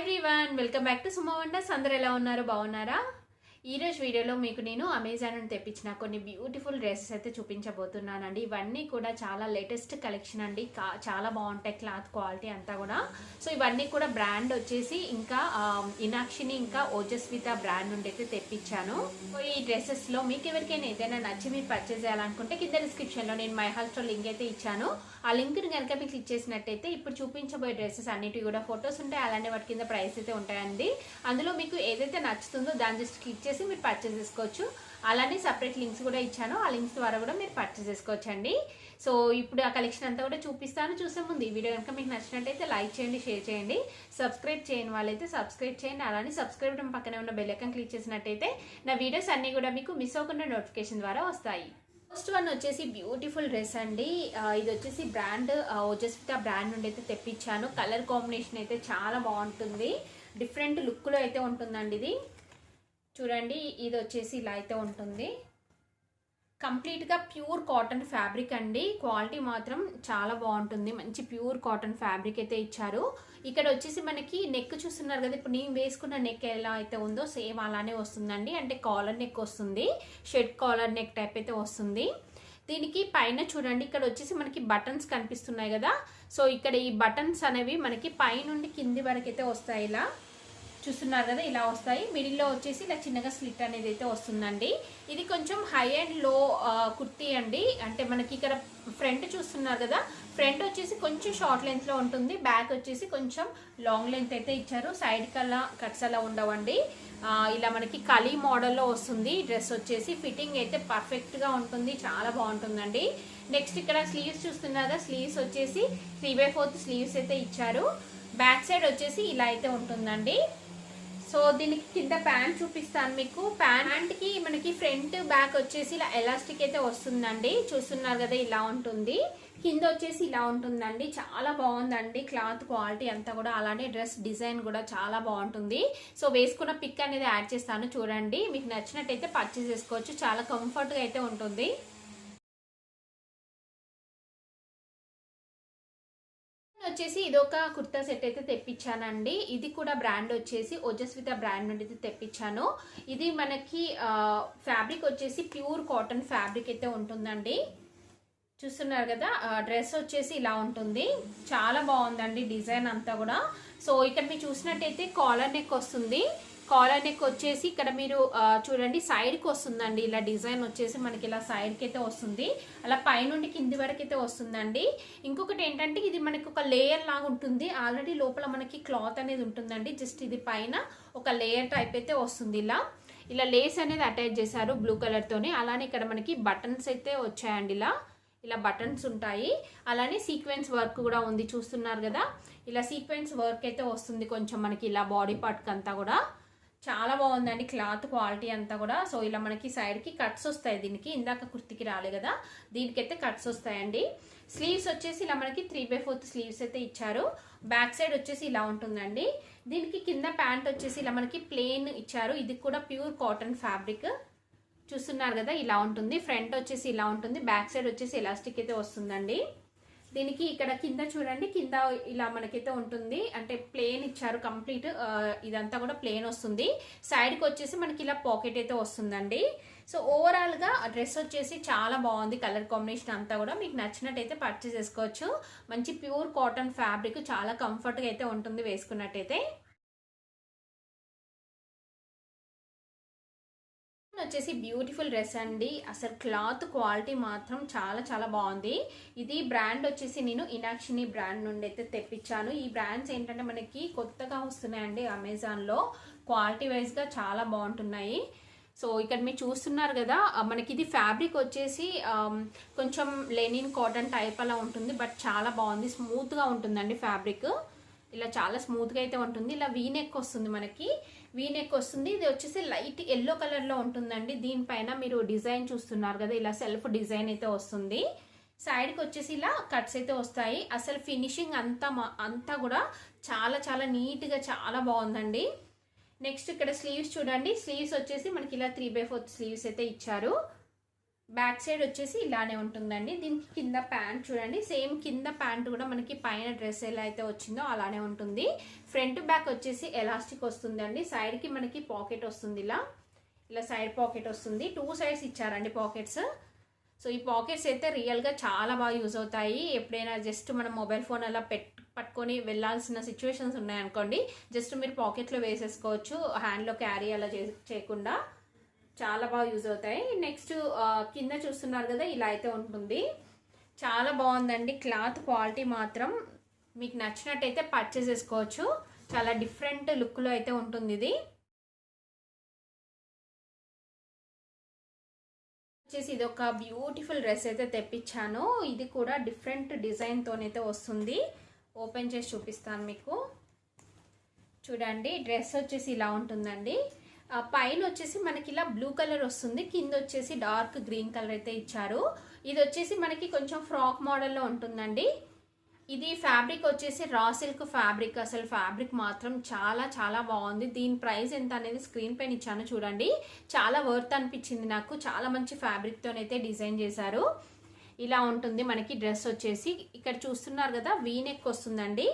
Everyone welcome back to Sumo wonders. అందరూ ఎలా ఉన్నారు? బాగున్నారా? ఈ రోజు వీడియోలో మీకు నేను అమెజాన్ నుండి తెప్పించిన కొన్ని బ్యూటిఫుల్ డ్రెస్సెస్ అయితే చూపించబోతున్నానండి. ఇవన్నీ కూడా చాలా లేటెస్ట్ కలెక్షన్ అండి. చాలా బాగుంటాయి క్లాత్ క్వాలిటీ అంతా కూడా. సో ఇవన్నీ కూడా బ్రాండ్ వచ్చేసి ఇంకా ఇనాక్షిని ఇంకా ఓజస్విత బ్రాండ్ నుండి అయితే తెప్పించాను. సో ఈ డ్రెస్సెస్లో మీకు ఎవరికైనా ఏదైనా నచ్చి మీరు పర్చేస్ చేయాలనుకుంటే కింద డిస్క్రిప్షన్లో నేను మై హాల్ స్టోర్ లింక్ అయితే ఇచ్చాను. ఆ లింక్ని కనుక మీకు క్లిక్ చేసినట్టయితే ఇప్పుడు చూపించబోయే డ్రెస్సెస్ అన్నిటివి కూడా ఫొటోస్ ఉంటాయి, అలానే వాటి కింద ప్రైస్ అయితే ఉంటాయండి. అందులో మీకు ఏదైతే నచ్చుతుందో దాన్ని జస్ట్ క్లిక్ చేసి మీరు పర్చేస్ చేసుకోవచ్చు. అలానే సపరేట్ లింక్స్ కూడా ఇచ్చాను, ఆ లింక్స్ ద్వారా కూడా మీరు పర్చేస్ చేసుకోవచ్చు అండి. సో ఇప్పుడు ఆ కలెక్షన్ అంతా కూడా చూపిస్తాను. చూసే ముందు ఈ వీడియో కనుక మీకు నచ్చినట్టయితే లైక్ చేయండి, షేర్ చేయండి. సబ్స్క్రైబ్ చేయని వాళ్ళైతే సబ్స్క్రైబ్ చేయండి. అలానే సబ్స్క్రైబ్ పక్కనే ఉన్న బెల్ ఐకాన్ క్లిక్ చేసినట్టయితే నా వీడియోస్ అన్ని కూడా మీకు మిస్ అవ్వకుండా నోటిఫికేషన్ ద్వారా వస్తాయి. ఫస్ట్ వన్ వచ్చేసి బ్యూటిఫుల్ డ్రెస్ అండి. ఇది వచ్చేసి బ్రాండ్ ఓజస్విత బ్రాండ్ నుండి అయితే తెప్పించాను. కలర్ కాంబినేషన్ అయితే చాలా బాగుంటుంది, డిఫరెంట్ లుక్లో అయితే ఉంటుందండి. ఇది చూడండి, ఇది వచ్చేసి ఇలా అయితే ఉంటుంది. కంప్లీట్గా ప్యూర్ కాటన్ ఫ్యాబ్రిక్ అండి. క్వాలిటీ మాత్రం చాలా బాగుంటుంది. మంచి ప్యూర్ కాటన్ ఫ్యాబ్రిక్ అయితే ఇచ్చారు. ఇక్కడ వచ్చేసి మనకి నెక్ చూస్తున్నారు కదా, ఇప్పుడు నేను వేసుకున్న నెక్ ఎలా అయితే ఉందో సేమ్ అలానే వస్తుందండి. అంటే కాలర్ నెక్ వస్తుంది, షెడ్ కాలర్ నెక్ టైప్ అయితే వస్తుంది. దీనికి పైన చూడండి, ఇక్కడ వచ్చేసి మనకి బటన్స్ కనిపిస్తున్నాయి కదా. సో ఇక్కడ ఈ బటన్స్ అనేవి మనకి పైనుండి కింది వరకు అయితే వస్తాయి. ఇలా చూస్తున్నారు కదా, ఇలా వస్తాయి. మిడిల్లో వచ్చేసి ఇలా చిన్నగా స్లిట్ అనేది అయితే వస్తుందండి. ఇది కొంచెం హై అండ్ లో కుర్తీ అండి. అంటే మనకి ఇక్కడ ఫ్రంట్ చూస్తున్నారు కదా, ఫ్రంట్ వచ్చేసి కొంచెం షార్ట్ లెంత్లో ఉంటుంది, బ్యాక్ వచ్చేసి కొంచెం లాంగ్ లెంత్ అయితే ఇచ్చారు. సైడ్ కల్లా కట్స్ అలా ఉండవండి. ఇలా మనకి కలీ మోడల్లో వస్తుంది. డ్రెస్ వచ్చేసి ఫిట్టింగ్ అయితే పర్ఫెక్ట్గా ఉంటుంది, చాలా బాగుంటుందండి. నెక్స్ట్ ఇక్కడ స్లీవ్స్ చూస్తున్నారు కదా, స్లీవ్స్ వచ్చేసి 3/4 స్లీవ్స్ అయితే ఇచ్చారు. బ్యాక్ సైడ్ వచ్చేసి ఇలా అయితే ఉంటుందండి. సో దీనికి కింద ప్యాంట్ చూపిస్తాను మీకు. ప్యాంట్కి మనకి ఫ్రంట్ బ్యాక్ వచ్చేసి ఇలా ఎలాస్టిక్ అయితే వస్తుందండి. చూస్తున్నారు కదా, ఇలా ఉంటుంది. కింద వచ్చేసి ఇలా ఉంటుందండి. చాలా బాగుందండి క్లాత్ క్వాలిటీ అంతా కూడా. అలానే డ్రెస్ డిజైన్ కూడా చాలా బాగుంటుంది. సో వేసుకున్న పిక్ అనేది యాడ్ చేస్తాను, చూడండి. మీకు నచ్చినట్టయితే పర్చేస్ చేసుకోవచ్చు. చాలా కంఫర్ట్గా అయితే ఉంటుంది. వచ్చేసి ఇదొక కుర్తా సెట్ అయితే తెప్పించానండి. ఇది కూడా బ్రాండ్ వచ్చేసి ఓజస్విత బ్రాండ్ నుండి అయితే తెప్పించాను. ఇది మనకి ఫ్యాబ్రిక్ వచ్చేసి ప్యూర్ కాటన్ ఫ్యాబ్రిక్ అయితే ఉంటుందండి. చూస్తున్నారు కదా, డ్రెస్ వచ్చేసి ఇలా ఉంటుంది. చాలా బాగుందండి డిజైన్ అంతా కూడా. సో ఇక్కడ మీరు చూసినట్టయితే కాలర్ నెక్ వస్తుంది. కాలర్ నెక్ వచ్చేసి ఇక్కడ మీరు చూడండి సైడ్కి వస్తుందండి. ఇలా డిజైన్ వచ్చేసి మనకి ఇలా సైడ్కి అయితే వస్తుంది, అలా పైనుండి కింది వరకు అయితే వస్తుందండి. ఇంకొకటి ఏంటంటే ఇది మనకి ఒక లేయర్ లాగా ఉంటుంది. ఆల్రెడీ లోపల మనకి క్లాత్ అనేది ఉంటుందండి. జస్ట్ ఇది పైన ఒక లేయర్ టైప్ అయితే వస్తుంది. ఇలా లేస్ అనేది అటాచ్ చేశారు బ్లూ కలర్తోని. అలానే ఇక్కడ మనకి బటన్స్ అయితే వచ్చాయండి. ఇలా బటన్స్ ఉంటాయి. అలానే సీక్వెన్స్ వర్క్ కూడా ఉంది, చూస్తున్నారు కదా. ఇలా సీక్వెన్స్ వర్క్ అయితే వస్తుంది కొంచెం మనకి ఇలా బాడీ పార్ట్కి అంతా కూడా. చాలా బాగుందండి క్లాత్ క్వాలిటీ అంతా కూడా. సో ఇలా మనకి సైడ్కి కట్స్ వస్తాయి. దీనికి ఇందాక కుర్తికి రాలే కదా, దీనికైతే కట్స్ వస్తాయండి. స్లీవ్స్ వచ్చేసి ఇలా మనకి 3/4 స్లీవ్స్ అయితే ఇచ్చారు. బ్యాక్ సైడ్ వచ్చేసి ఇలా ఉంటుందండి. దీనికి కింద ప్యాంట్ వచ్చేసి ఇలా మనకి ప్లెయిన్ ఇచ్చారు. ఇది కూడా ప్యూర్ కాటన్ ఫ్యాబ్రిక్. చూస్తున్నారు కదా, ఇలా ఉంటుంది. ఫ్రంట్ వచ్చేసి ఇలా ఉంటుంది, బ్యాక్ సైడ్ వచ్చేసి ఎలాస్టిక్ అయితే వస్తుందండి. దీనికి ఇక్కడ కింద చూడండి, కింద ఇలా మనకైతే ఉంటుంది. అంటే ప్లేన్ ఇచ్చారు కంప్లీట్. ఇదంతా కూడా ప్లేన్ వస్తుంది. సైడ్కి వచ్చేసి మనకి ఇలా పాకెట్ అయితే వస్తుందండి. సో ఓవరాల్గా డ్రెస్ వచ్చేసి చాలా బాగుంది. కలర్ కాంబినేషన్ అంతా కూడా మీకు నచ్చినట్టయితే పర్చేస్ చేసుకోవచ్చు. మంచి ప్యూర్ కాటన్ ఫ్యాబ్రిక్, చాలా కంఫర్ట్గా అయితే ఉంటుంది వేసుకున్నట్టయితే. వచ్చేసి బ్యూటిఫుల్ డ్రెస్ అండి. అసలు క్లాత్ క్వాలిటీ మాత్రం చాలా చాలా బాగుంది. ఇది బ్రాండ్ వచ్చేసి నేను ఇనాక్షిని బ్రాండ్ నుండి అయితే తెప్పించాను. ఈ బ్రాండ్స్ ఏంటంటే మనకి కొత్తగా వస్తున్నాయండి అమెజాన్లో. క్వాలిటీ వైజ్గా చాలా బాగుంటున్నాయి. సో ఇక్కడ మీరు చూస్తున్నారు కదా, మనకి ఇది ఫ్యాబ్రిక్ వచ్చేసి కొంచెం లెనిన్ కాటన్ టైప్ అలా ఉంటుంది. బట్ చాలా బాగుంది, స్మూత్గా ఉంటుందండి ఫ్యాబ్రిక్. ఇలా చాలా స్మూత్గా అయితే ఉంటుంది. ఇలా వీనెక్ వస్తుంది, మనకి వీనెక్ వస్తుంది. ఇది వచ్చేసి లైట్ ఎల్లో కలర్లో ఉంటుందండి. దీనిపైన మీరు డిజైన్ చూస్తున్నారు కదా, ఇలా సెల్ఫ్ డిజైన్ అయితే వస్తుంది. సైడ్కి వచ్చేసి ఇలా కట్స్ అయితే వస్తాయి. అసలు ఫినిషింగ్ అంతా కూడా చాలా చాలా నీట్గా చాలా బాగుందండి. నెక్స్ట్ ఇక్కడ స్లీవ్స్ చూడండి. స్లీవ్స్ వచ్చేసి మనకి ఇలా 3/4 స్లీవ్స్ అయితే ఇచ్చారు. బ్యాక్ సైడ్ వచ్చేసి ఇలానే ఉంటుందండి. దీనికి కింద ప్యాంట్ చూడండి, సేమ్ కింద ప్యాంట్ కూడా మనకి పైన డ్రెస్ ఎలా అయితే వచ్చిందో అలానే ఉంటుంది. ఫ్రంట్ బ్యాక్ వచ్చేసి ఎలాస్టిక్ వస్తుందండి. సైడ్కి మనకి పాకెట్ వస్తుంది, ఇలా సైడ్ పాకెట్ వస్తుంది. 2 సైడ్స్ ఇచ్చారండి పాకెట్స్. సో ఈ పాకెట్స్ అయితే రియల్గా చాలా బాగా యూజ్ అవుతాయి. ఎప్పుడైనా జస్ట్ మనం మొబైల్ ఫోన్ అలా పట్టుకొని వెళ్ళాల్సిన సిచ్యువేషన్స్ ఉన్నాయనుకోండి, జస్ట్ మీరు పాకెట్లో వేసేసుకోవచ్చు, హ్యాండ్లో క్యారీ అలా చేయకుండా. చాలా బాగా యూజ్ అవుతాయి. నెక్స్ట్ కింద చూస్తున్నారు కదా, ఇలా అయితే ఉంటుంది. చాలా బాగుందండి. క్లాత్ క్వాలిటీ మాత్రం మీకు నచ్చినట్టయితే పర్చేస్ చేసుకోవచ్చు. చాలా డిఫరెంట్ లుక్లో అయితే ఉంటుంది. ఇది వచ్చేసి ఇది ఒక బ్యూటిఫుల్ డ్రెస్ అయితే తెప్పించాను. ఇది కూడా డిఫరెంట్ డిజైన్తోనైతే వస్తుంది. ఓపెన్ చేసి చూపిస్తాను మీకు. చూడండి, డ్రెస్ వచ్చేసి ఇలా ఉంటుందండి. పైన వచ్చేసి మనకి ఇలా బ్లూ కలర్ వస్తుంది, కింద వచ్చేసి డార్క్ గ్రీన్ కలర్ అయితే ఇచ్చారు. ఇది వచ్చేసి మనకి కొంచెం ఫ్రాక్ మోడల్లో ఉంటుందండి. ఇది ఫ్యాబ్రిక్ వచ్చేసి రా సిల్క్ ఫ్యాబ్రిక్. అసలు ఫ్యాబ్రిక్ మాత్రం చాలా చాలా బాగుంది. దీని ప్రైస్ ఎంత అనేది స్క్రీన్ పైన ఇచ్చాను చూడండి. చాలా వర్త్ అనిపించింది నాకు. చాలా మంచి ఫ్యాబ్రిక్తోనైతే డిజైన్ చేశారు. ఇలా ఉంటుంది మనకి డ్రెస్ వచ్చేసి. ఇక్కడ చూస్తున్నారు కదా, వీ నెక్ వస్తుందండి.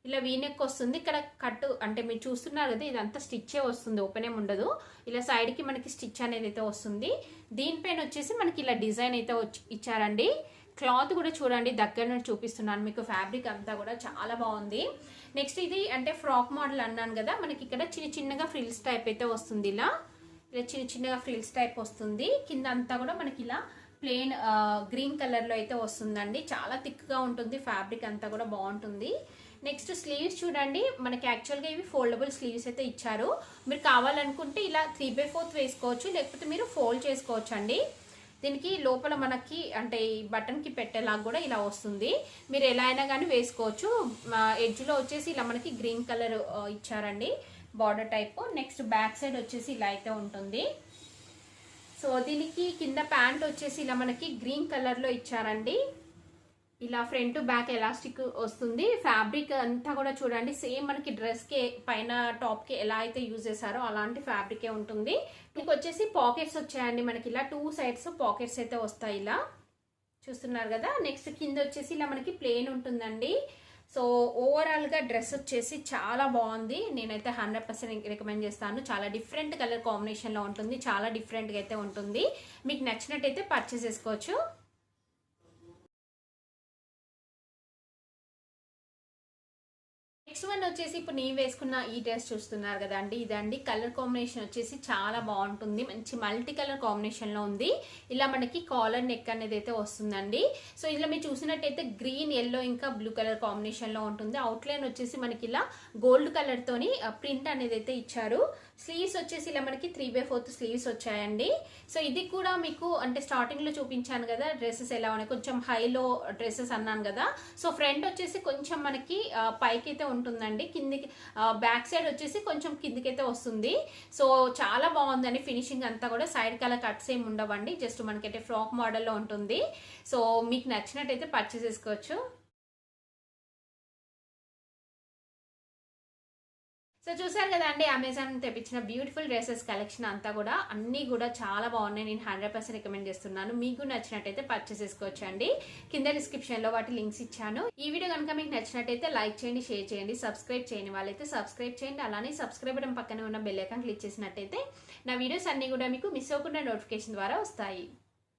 ఇలా వీ నెక్ వస్తుంది. ఇక్కడ కట్టు అంటే మీరు చూస్తున్నారు కదా, ఇదంతా స్టిచ్చే వస్తుంది, ఓపెన్ ఏమి ఉండదు. ఇలా సైడ్కి మనకి స్టిచ్ అనేది అయితే వస్తుంది. దీనిపైన వచ్చేసి మనకి ఇలా డిజైన్ అయితే ఇచ్చారండి. క్లాత్ కూడా చూడండి, దగ్గర నుండి చూపిస్తున్నాను మీకు. ఫ్యాబ్రిక్ అంతా కూడా చాలా బాగుంది. నెక్స్ట్ ఇది అంటే ఫ్రాక్ మోడల్ అన్నాను కదా, మనకి ఇక్కడ చిన్నగా ఫ్రిల్స్ టైప్ అయితే వస్తుంది. ఇలా చిన్నగా ఫ్రిల్స్ టైప్ వస్తుంది. కింద అంతా కూడా మనకి ఇలా ప్లెయిన్ గ్రీన్ కలర్లో అయితే వస్తుందండి. చాలా థిక్గా ఉంటుంది, ఫ్యాబ్రిక్ అంతా కూడా బాగుంటుంది. నెక్స్ట్ స్లీవ్స్ చూడండి, మనకి యాక్చువల్గా ఇవి ఫోల్డబుల్ స్లీవ్స్ అయితే ఇచ్చారు. మీరు కావాలనుకుంటే ఇలా 3/4 వేసుకోవచ్చు, లేకపోతే మీరు ఫోల్డ్ చేసుకోవచ్చు అండి. దీనికి లోపల మనకి అంటే ఈ బటన్కి పెట్టేలాగా కూడా ఇలా వస్తుంది. మీరు ఎలా అయినా కానీ వేసుకోవచ్చు. ఎడ్జ్లో వచ్చేసి ఇలా మనకి గ్రీన్ కలర్ ఇచ్చారండి, border type. Next back side వచ్చేసి ఇలా అయితే ఉంటుంది. సో దీనికి కింద ప్యాంట్ వచ్చేసి ఇలా మనకి గ్రీన్ కలర్లో ఇచ్చారండి. ఇలా ఫ్రంట్ బ్యాక్ ఎలాస్టిక్ వస్తుంది. ఫ్యాబ్రిక్ అంతా కూడా చూడండి, సేమ్ మనకి డ్రెస్కి పైన టాప్కి ఎలా అయితే యూజ్ చేశారో అలాంటి ఫ్యాబ్రికే ఉంటుంది. మీకు వచ్చేసి పాకెట్స్ వచ్చాయండి. మనకి ఇలా 2 సైడ్స్ పాకెట్స్ అయితే వస్తాయి, ఇలా చూస్తున్నారు కదా. నెక్స్ట్ కింద వచ్చేసి ఇలా మనకి ప్లెయిన్ ఉంటుందండి. సో ఓవరాల్గా డ్రెస్ వచ్చేసి చాలా బాగుంది. నేనైతే 100% రికమెండ్ చేస్తాను. చాలా డిఫరెంట్ కలర్ కాంబినేషన్లో ఉంటుంది, చాలా డిఫరెంట్గా అయితే ఉంటుంది. మీకు నచ్చినట్టయితే పర్చేస్ చేసుకోవచ్చు. నెక్స్ట్ వన్ వచ్చేసి ఇప్పుడు నేను వేసుకున్న ఈ డ్రెస్ చూస్తున్నారు కదా అండి, ఇదండి. కలర్ కాంబినేషన్ వచ్చేసి చాలా బాగుంటుంది, మంచి మల్టీ కలర్ కాంబినేషన్లో ఉంది. ఇలా మనకి కాలర్ నెక్ అనేది అయితే వస్తుందండి. సో ఇలా మీరు చూసినట్టయితే గ్రీన్, ఎల్లో ఇంకా బ్లూ కలర్ కాంబినేషన్లో ఉంటుంది. అవుట్లైన్ వచ్చేసి మనకి ఇలా గోల్డ్ కలర్తోని ప్రింట్ అనేది అయితే ఇచ్చారు. స్లీవ్స్ వచ్చేసి ఇలా మనకి 3/4 స్లీవ్స్ వచ్చాయండి. సో ఇది కూడా మీకు అంటే స్టార్టింగ్లో చూపించాను కదా డ్రెస్సెస్ ఎలా ఉన్నాయి, కొంచెం హైలో డ్రెస్సెస్ అన్నాను కదా. సో ఫ్రంట్ వచ్చేసి కొంచెం మనకి పైకి అయితే ఉంటుందండి, కిందికి బ్యాక్ సైడ్ వచ్చేసి కొంచెం కిందికైతే వస్తుంది. సో చాలా బాగుందండి ఫినిషింగ్ అంతా కూడా. సైడ్ కలర్ కట్స్ ఏమి ఉండవండి, జస్ట్ మనకైతే ఫ్రాక్ మోడల్లో ఉంటుంది. సో మీకు నచ్చినట్టయితే పర్చేస్ చేసుకోవచ్చు. సో చూసారు కదా అండి, అమెజాన్ తెప్పించిన బ్యూటిఫుల్ డ్రెస్సెస్ కలెక్షన్ అంతా కూడా అన్నీ కూడా చాలా బాగున్నాయి. నేను 100% రికమెండ్ చేస్తున్నాను. మీకు నచ్చినట్టయితే పర్చేస్ చేసుకోవచ్చు అండి. కింద డిస్క్రిప్షన్లో వాటి లింక్స్ ఇచ్చాను. ఈ వీడియో కనుక మీకు నచ్చినట్టయితే లైక్ చేయండి, షేర్ చేయండి, సబ్స్క్రైబ్ చేయని వాళ్ళైతే సబ్స్క్రైబ్ చేయండి. అలానే సబ్స్క్రైబ్ బటన్ పక్కనే ఉన్న బెల్ ఐకాన్ క్లిక్ చేసినట్టయితే నా వీడియోస్ అన్నీ కూడా మీకు మిస్ అవ్వకుండా నోటిఫికేషన్ ద్వారా వస్తాయి.